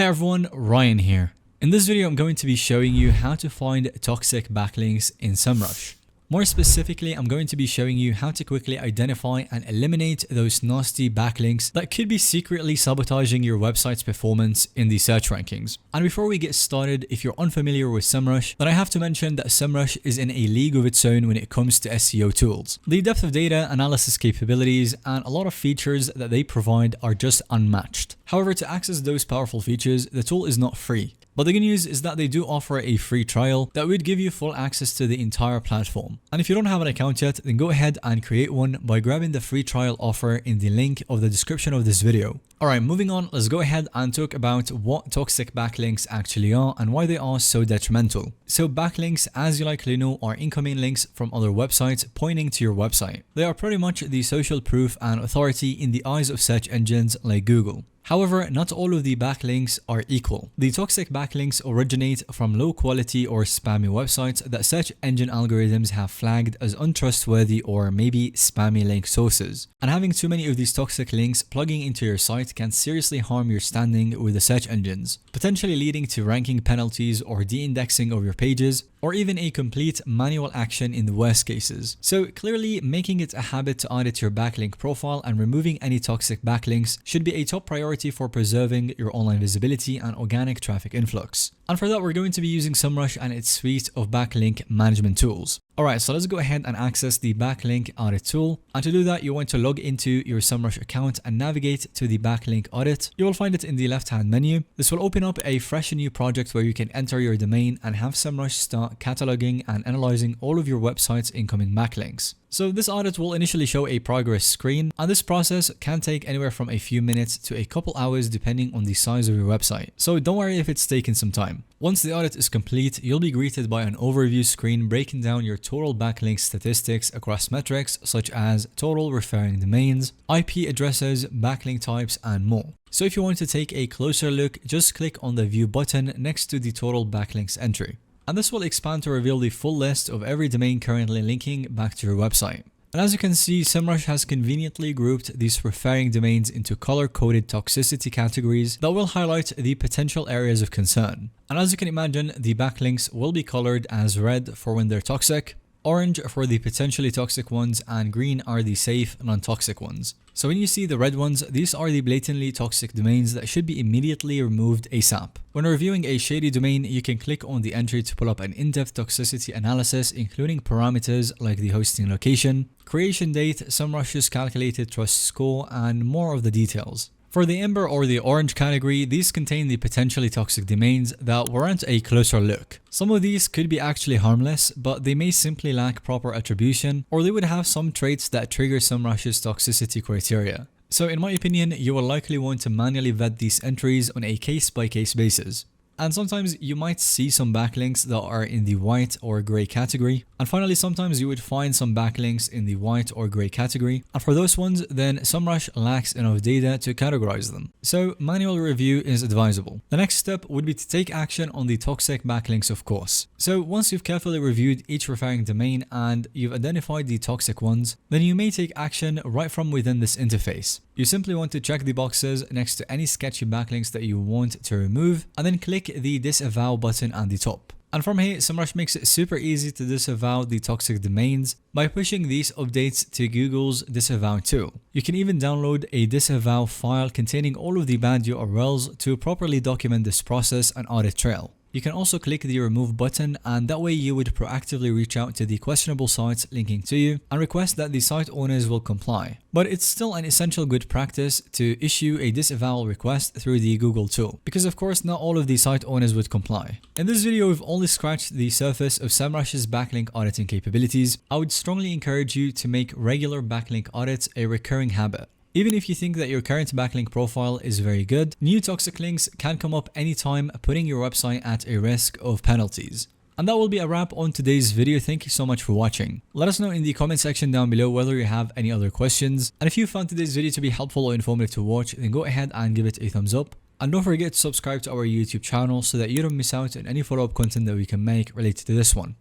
Hey everyone, Ryan here. In this video, I'm going to be showing you how to find toxic backlinks in Semrush. More specifically, I'm going to be showing you how to quickly identify and eliminate those nasty backlinks that could be secretly sabotaging your website's performance in the search rankings. And before we get started, if you're unfamiliar with Semrush, then I have to mention that Semrush is in a league of its own when it comes to SEO tools. The depth of data analysis capabilities and a lot of features that they provide are just unmatched. However, to access those powerful features, the tool is not free. But the good news is that they do offer a free trial that would give you full access to the entire platform. And if you don't have an account yet, then go ahead and create one by grabbing the free trial offer in the link of the description of this video. Alright, moving on, let's go ahead and talk about what toxic backlinks actually are and why they are so detrimental. So backlinks, as you likely know, are incoming links from other websites pointing to your website. They are pretty much the social proof and authority in the eyes of search engines like Google. However, not all of the backlinks are equal. The toxic backlinks originate from low quality or spammy websites that search engine algorithms have flagged as untrustworthy or maybe spammy link sources. And having too many of these toxic links plugging into your site can seriously harm your standing with the search engines, potentially leading to ranking penalties or de-indexing of your pages, or even a complete manual action in the worst cases. So clearly, making it a habit to audit your backlink profile and removing any toxic backlinks should be a top priority for preserving your online visibility and organic traffic influx. And for that, we're going to be using Semrush and its suite of backlink management tools. Alright, so let's go ahead and access the Backlink Audit tool. And to do that, you want to log into your Semrush account and navigate to the Backlink Audit. You will find it in the left-hand menu. This will open up a fresh and new project where you can enter your domain and have Semrush start cataloging and analyzing all of your website's incoming backlinks. So this audit will initially show a progress screen, and this process can take anywhere from a few minutes to a couple hours depending on the size of your website. So don't worry if it's taken some time. Once the audit is complete, you'll be greeted by an overview screen breaking down your total backlink statistics across metrics such as total referring domains, IP addresses, backlink types, and more. So if you want to take a closer look, just click on the view button next to the total backlinks entry. And this will expand to reveal the full list of every domain currently linking back to your website. And as you can see, Semrush has conveniently grouped these referring domains into color-coded toxicity categories that will highlight the potential areas of concern. And as you can imagine, the backlinks will be colored as red for when they're toxic, orange for the potentially toxic ones, and green are the safe, non-toxic ones. So when you see the red ones, these are the blatantly toxic domains that should be immediately removed ASAP. When reviewing a shady domain, you can click on the entry to pull up an in-depth toxicity analysis, including parameters like the hosting location, creation date, Semrush's calculated trust score, and more of the details. For the amber or the orange category, these contain the potentially toxic domains that warrant a closer look. Some of these could be actually harmless, but they may simply lack proper attribution, or they would have some traits that trigger Semrush's toxicity criteria. So in my opinion, you will likely want to manually vet these entries on a case-by-case basis. And sometimes you might see some backlinks that are in the white or gray category. And finally, sometimes you would find some backlinks in the white or gray category. And for those ones, then Semrush lacks enough data to categorize them. So manual review is advisable. The next step would be to take action on the toxic backlinks, of course. So once you've carefully reviewed each referring domain and you've identified the toxic ones, then you may take action right from within this interface. You simply want to check the boxes next to any sketchy backlinks that you want to remove, and then click the disavow button at the top. And from here, Semrush makes it super easy to disavow the toxic domains by pushing these updates to Google's disavow tool. You can even download a disavow file containing all of the bad URLs to properly document this process and audit trail. You can also click the remove button, and that way you would proactively reach out to the questionable sites linking to you and request that the site owners will comply. But it's still an essential good practice to issue a disavowal request through the Google tool, because of course not all of the site owners would comply. In this video, we've only scratched the surface of Semrush's backlink auditing capabilities. I would strongly encourage you to make regular backlink audits a recurring habit. Even if you think that your current backlink profile is very good, new toxic links can come up anytime, putting your website at a risk of penalties. And that will be a wrap on today's video. Thank you so much for watching. Let us know in the comment section down below whether you have any other questions. And if you found today's video to be helpful or informative to watch, then go ahead and give it a thumbs up. And don't forget to subscribe to our YouTube channel so that you don't miss out on any follow-up content that we can make related to this one.